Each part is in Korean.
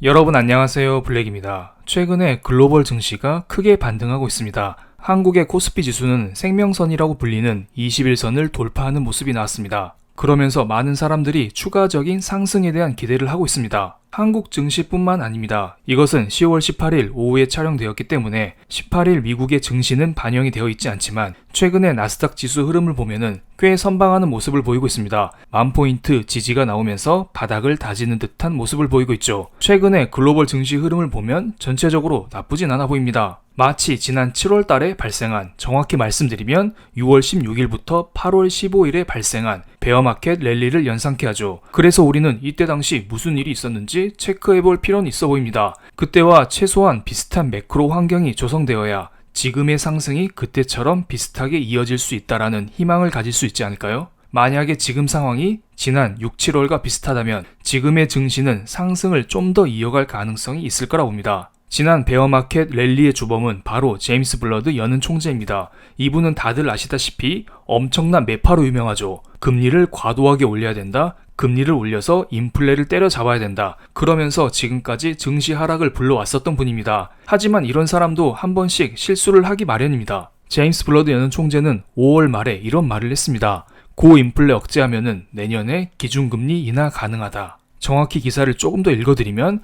여러분 안녕하세요, 블랙입니다. 최근에 글로벌 증시가 크게 반등하고 있습니다. 한국의 코스피 지수는 생명선이라고 불리는 21선을 돌파하는 모습이 나왔습니다. 그러면서 많은 사람들이 추가적인 상승에 대한 기대를 하고 있습니다. 한국 증시뿐만 아닙니다. 이것은 10월 18일 오후에 촬영되었기 때문에 18일 미국의 증시는 반영이 되어 있지 않지만 최근에 나스닥 지수 흐름을 보면은 꽤 선방하는 모습을 보이고 있습니다. 10,000포인트 지지가 나오면서 바닥을 다지는 듯한 모습을 보이고 있죠. 최근에 글로벌 증시 흐름을 보면 전체적으로 나쁘진 않아 보입니다. 마치 지난 7월 달에 발생한, 정확히 말씀드리면 6월 16일부터 8월 15일에 발생한 베어마켓 랠리를 연상케 하죠. 그래서 우리는 이때 당시 무슨 일이 있었는지 체크해볼 필요는 있어 보입니다. 그때와 최소한 비슷한 매크로 환경이 조성되어야 지금의 상승이 그때처럼 비슷하게 이어질 수 있다라는 희망을 가질 수 있지 않을까요? 만약에 지금 상황이 지난 6, 7월과 비슷하다면 지금의 증시는 상승을 좀 더 이어갈 가능성이 있을 거라 봅니다. 지난 베어마켓 랠리의 주범은 바로 제임스 블러드 연은 총재입니다. 이분은 다들 아시다시피 엄청난 매파로 유명하죠. 금리를 과도하게 올려야 된다. 금리를 올려서 인플레를 때려잡아야 된다. 그러면서 지금까지 증시 하락을 불러왔었던 분입니다. 하지만 이런 사람도 한 번씩 실수를 하기 마련입니다. 제임스 블러드 연은 총재는 5월 말에 이런 말을 했습니다. 고인플레 억제하면은 내년에 기준금리 인하 가능하다. 정확히 기사를 조금 더 읽어드리면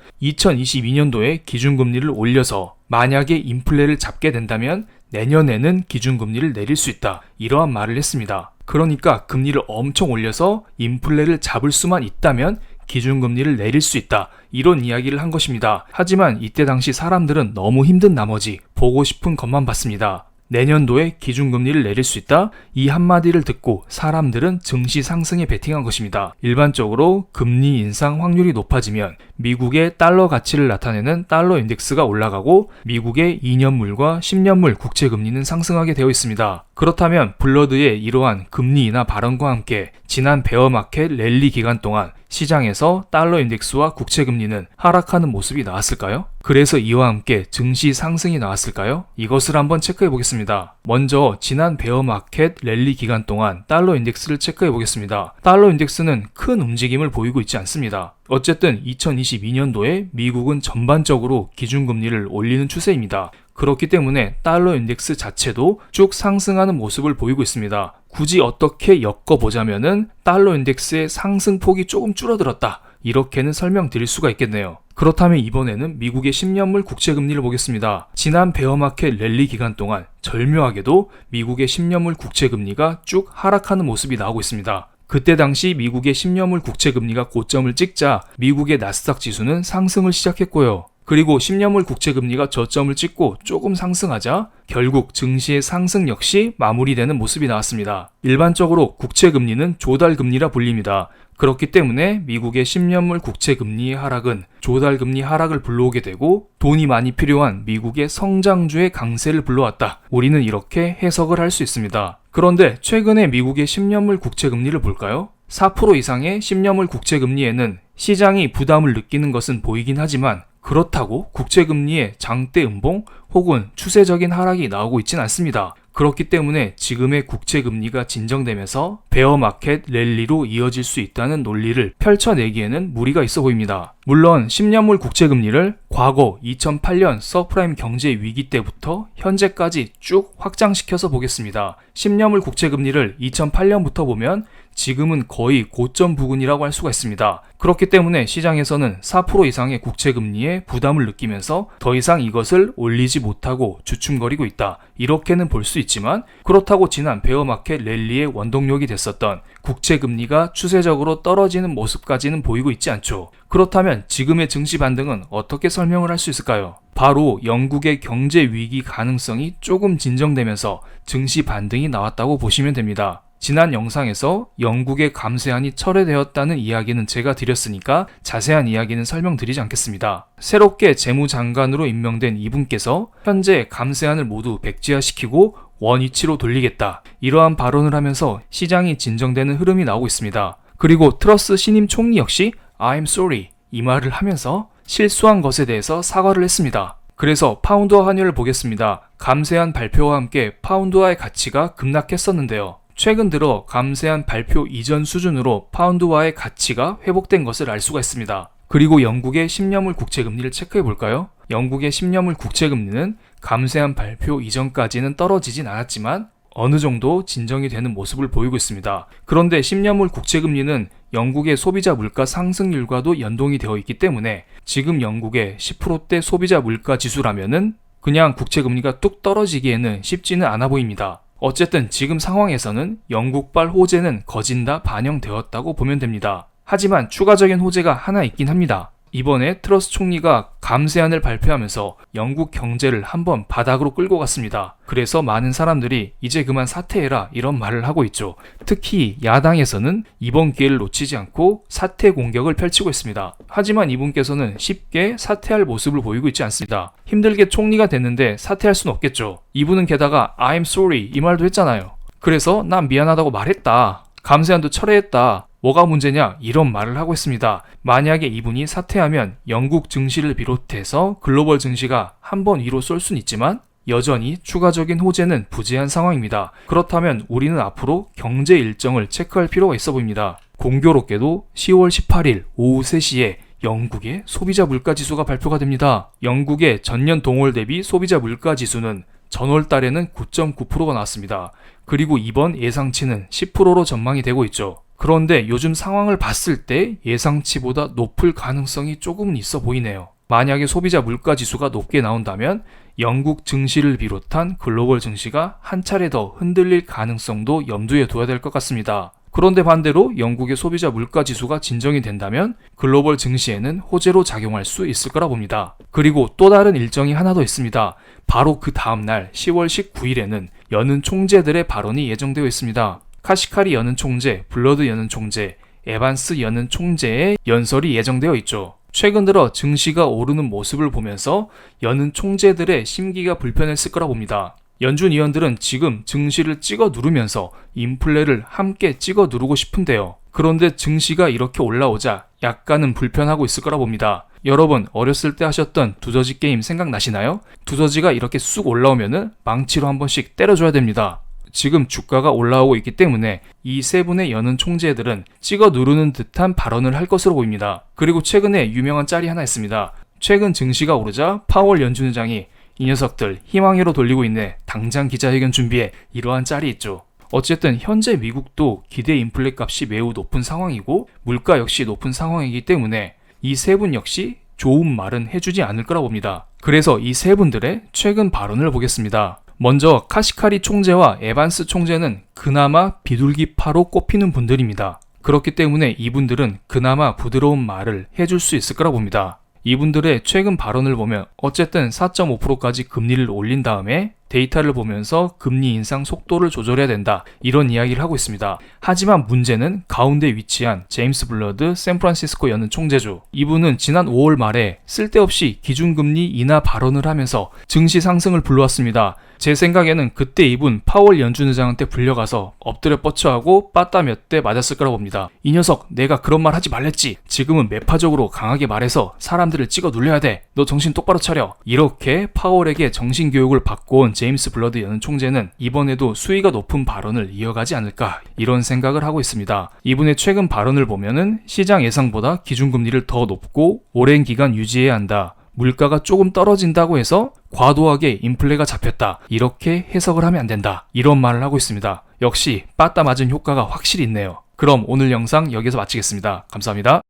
2022년도에 기준금리를 올려서 만약에 인플레를 잡게 된다면 내년에는 기준금리를 내릴 수 있다. 이러한 말을 했습니다. 그러니까 금리를 엄청 올려서 인플레를 잡을 수만 있다면 기준금리를 내릴 수 있다. 이런 이야기를 한 것입니다. 하지만 이때 당시 사람들은 너무 힘든 나머지 보고 싶은 것만 봤습니다. 내년도에 기준금리를 내릴 수 있다? 이 한마디를 듣고 사람들은 증시 상승에 베팅한 것입니다. 일반적으로 금리 인상 확률이 높아지면 미국의 달러 가치를 나타내는 달러 인덱스가 올라가고 미국의 2년물과 10년물 국채금리는 상승하게 되어 있습니다. 그렇다면 블러드의 이러한 금리 인하 발언과 함께 지난 베어마켓 랠리 기간 동안 시장에서 달러 인덱스와 국채금리는 하락하는 모습이 나왔을까요? 그래서 이와 함께 증시 상승이 나왔을까요? 이것을 한번 체크해 보겠습니다. 먼저 지난 베어마켓 랠리 기간 동안 달러 인덱스를 체크해 보겠습니다. 달러 인덱스는 큰 움직임을 보이고 있지 않습니다. 어쨌든 2022년도에 미국은 전반적으로 기준금리를 올리는 추세입니다. 그렇기 때문에 달러 인덱스 자체도 쭉 상승하는 모습을 보이고 있습니다. 굳이 어떻게 엮어보자면은 달러 인덱스의 상승폭이 조금 줄어들었다. 이렇게는 설명드릴 수가 있겠네요. 그렇다면 이번에는 미국의 10년물 국채금리를 보겠습니다. 지난 베어마켓 랠리 기간 동안 절묘하게도 미국의 10년물 국채금리가 쭉 하락하는 모습이 나오고 있습니다. 그때 당시 미국의 10년물 국채금리가 고점을 찍자 미국의 나스닥 지수는 상승을 시작했고요. 그리고 10년물 국채금리가 저점을 찍고 조금 상승하자 결국 증시의 상승 역시 마무리되는 모습이 나왔습니다. 일반적으로 국채금리는 조달금리라 불립니다. 그렇기 때문에 미국의 10년물 국채금리의 하락은 조달금리 하락을 불러오게 되고 돈이 많이 필요한 미국의 성장주의 강세를 불러왔다. 우리는 이렇게 해석을 할 수 있습니다. 그런데 최근에 미국의 10년물 국채금리를 볼까요? 4% 이상의 10년물 국채금리에는 시장이 부담을 느끼는 것은 보이긴 하지만 그렇다고 국채금리의 장대 음봉 혹은 추세적인 하락이 나오고 있진 않습니다. 그렇기 때문에 지금의 국채금리가 진정되면서 베어마켓 랠리로 이어질 수 있다는 논리를 펼쳐내기에는 무리가 있어 보입니다. 물론 10년물 국채금리를 과거 2008년 서프라임 경제 위기 때부터 현재까지 쭉 확장시켜서 보겠습니다. 10년물 국채금리를 2008년부터 보면 지금은 거의 고점 부근이라고 할 수가 있습니다. 그렇기 때문에 시장에서는 4% 이상의 국채금리에 부담을 느끼면서 더 이상 이것을 올리지 못하고 주춤거리고 있다. 이렇게는 볼 수 있지만 그렇다고 지난 베어마켓 랠리의 원동력이 됐었던 국채금리가 추세적으로 떨어지는 모습까지는 보이고 있지 않죠. 그렇다면 지금의 증시 반등은 어떻게 설명을 할 수 있을까요? 바로 영국의 경제 위기 가능성이 조금 진정되면서 증시 반등이 나왔다고 보시면 됩니다. 지난 영상에서 영국의 감세안이 철회되었다는 이야기는 제가 드렸으니까 자세한 이야기는 설명드리지 않겠습니다. 새롭게 재무장관으로 임명된 이분께서 현재 감세안을 모두 백지화시키고 원위치로 돌리겠다. 이러한 발언을 하면서 시장이 진정되는 흐름이 나오고 있습니다. 그리고 트러스 신임 총리 역시 I'm sorry 이 말을 하면서 실수한 것에 대해서 사과를 했습니다. 그래서 파운드화 환율을 보겠습니다. 감세안 발표와 함께 파운드화의 가치가 급락했었는데요. 최근 들어 감세안 발표 이전 수준으로 파운드화의 가치가 회복된 것을 알 수가 있습니다. 그리고 영국의 10년물 국채금리를 체크해 볼까요? 영국의 10년물 국채금리는 감세한 발표 이전까지는 떨어지진 않았지만 어느 정도 진정이 되는 모습을 보이고 있습니다. 그런데 10년물 국채금리는 영국의 소비자 물가 상승률과도 연동이 되어 있기 때문에 지금 영국의 10%대 소비자 물가 지수라면은 그냥 국채금리가 뚝 떨어지기에는 쉽지는 않아 보입니다. 어쨌든 지금 상황에서는 영국발 호재는 거진 다 반영되었다고 보면 됩니다. 하지만 추가적인 호재가 하나 있긴 합니다. 이번에 트러스 총리가 감세안을 발표하면서 영국 경제를 한번 바닥으로 끌고 갔습니다. 그래서 많은 사람들이 이제 그만 사퇴해라 이런 말을 하고 있죠. 특히 야당에서는 이번 기회를 놓치지 않고 사퇴 공격을 펼치고 있습니다. 하지만 이분께서는 쉽게 사퇴할 모습을 보이고 있지 않습니다. 힘들게 총리가 됐는데 사퇴할 수는 없겠죠. 이분은 게다가 I'm sorry 이 말도 했잖아요. 그래서 난 미안하다고 말했다. 감세안도 철회했다. 뭐가 문제냐? 이런 말을 하고 있습니다. 만약에 이분이 사퇴하면 영국 증시를 비롯해서 글로벌 증시가 한번 위로 쏠 수는 있지만 여전히 추가적인 호재는 부재한 상황입니다. 그렇다면 우리는 앞으로 경제 일정을 체크할 필요가 있어 보입니다. 공교롭게도 10월 18일 오후 3시에 영국의 소비자 물가지수가 발표가 됩니다. 영국의 전년 동월 대비 소비자 물가지수는 전월 달에는 9.9%가 나왔습니다. 그리고 이번 예상치는 10%로 전망이 되고 있죠. 그런데 요즘 상황을 봤을 때 예상치보다 높을 가능성이 조금은 있어 보이네요. 만약에 소비자 물가 지수가 높게 나온다면 영국 증시를 비롯한 글로벌 증시가 한 차례 더 흔들릴 가능성도 염두에 둬야 될 것 같습니다. 그런데 반대로 영국의 소비자 물가 지수가 진정이 된다면 글로벌 증시에는 호재로 작용할 수 있을 거라 봅니다. 그리고 또 다른 일정이 하나 더 있습니다. 바로 그 다음날 10월 19일에는 여는 총재들의 발언이 예정되어 있습니다. 카시카리 여는 총재, 블러드 여는 총재, 에반스 여는 총재의 연설이 예정되어 있죠. 최근 들어 증시가 오르는 모습을 보면서 여는 총재들의 심기가 불편했을 거라 봅니다. 연준 위원들은 지금 증시를 찍어 누르면서 인플레를 함께 찍어 누르고 싶은데요. 그런데 증시가 이렇게 올라오자 약간은 불편하고 있을 거라 봅니다. 여러분 어렸을 때 하셨던 두더지 게임 생각나시나요? 두더지가 이렇게 쑥 올라오면은 망치로 한 번씩 때려줘야 됩니다. 지금 주가가 올라오고 있기 때문에 이 세 분의 여는 총재들은 찍어 누르는 듯한 발언을 할 것으로 보입니다. 그리고 최근에 유명한 짤이 하나 있습니다. 최근 증시가 오르자 파월 연준 의장이 이 녀석들 희망회로 돌리고 있네. 당장 기자회견 준비해. 이러한 짤이 있죠. 어쨌든 현재 미국도 기대 인플레 값이 매우 높은 상황이고 물가 역시 높은 상황이기 때문에 이 세 분 역시 좋은 말은 해주지 않을 거라 봅니다. 그래서 이 세 분들의 최근 발언을 보겠습니다. 먼저 카시카리 총재와 에반스 총재는 그나마 비둘기파로 꼽히는 분들입니다. 그렇기 때문에 이분들은 그나마 부드러운 말을 해줄 수 있을 거라 봅니다. 이분들의 최근 발언을 보면 어쨌든 4.5%까지 금리를 올린 다음에 데이터를 보면서 금리 인상 속도를 조절해야 된다 이런 이야기를 하고 있습니다. 하지만 문제는 가운데 위치한 제임스 블러드 샌프란시스코 여는 총재죠. 이분은 지난 5월 말에 쓸데없이 기준금리 인하 발언을 하면서 증시 상승을 불러왔습니다. 제 생각에는 그때 이분 파월 연준 의장한테 불려가서 엎드려 뻗쳐하고 빠따 몇 대 맞았을 거라고 봅니다. 이 녀석 내가 그런 말 하지 말랬지. 지금은 매파적으로 강하게 말해서 사람들을 찍어 눌려야 돼. 너 정신 똑바로 차려. 이렇게 파월에게 정신교육을 받고 온 제임스 블러드 여는 총재는 이번에도 수위가 높은 발언을 이어가지 않을까 이런 생각을 하고 있습니다. 이분의 최근 발언을 보면은 시장 예상보다 기준금리를 더 높고 오랜 기간 유지해야 한다. 물가가 조금 떨어진다고 해서 과도하게 인플레가 잡혔다. 이렇게 해석을 하면 안 된다. 이런 말을 하고 있습니다. 역시 빠따 맞은 효과가 확실히 있네요. 그럼 오늘 영상 여기서 마치겠습니다. 감사합니다.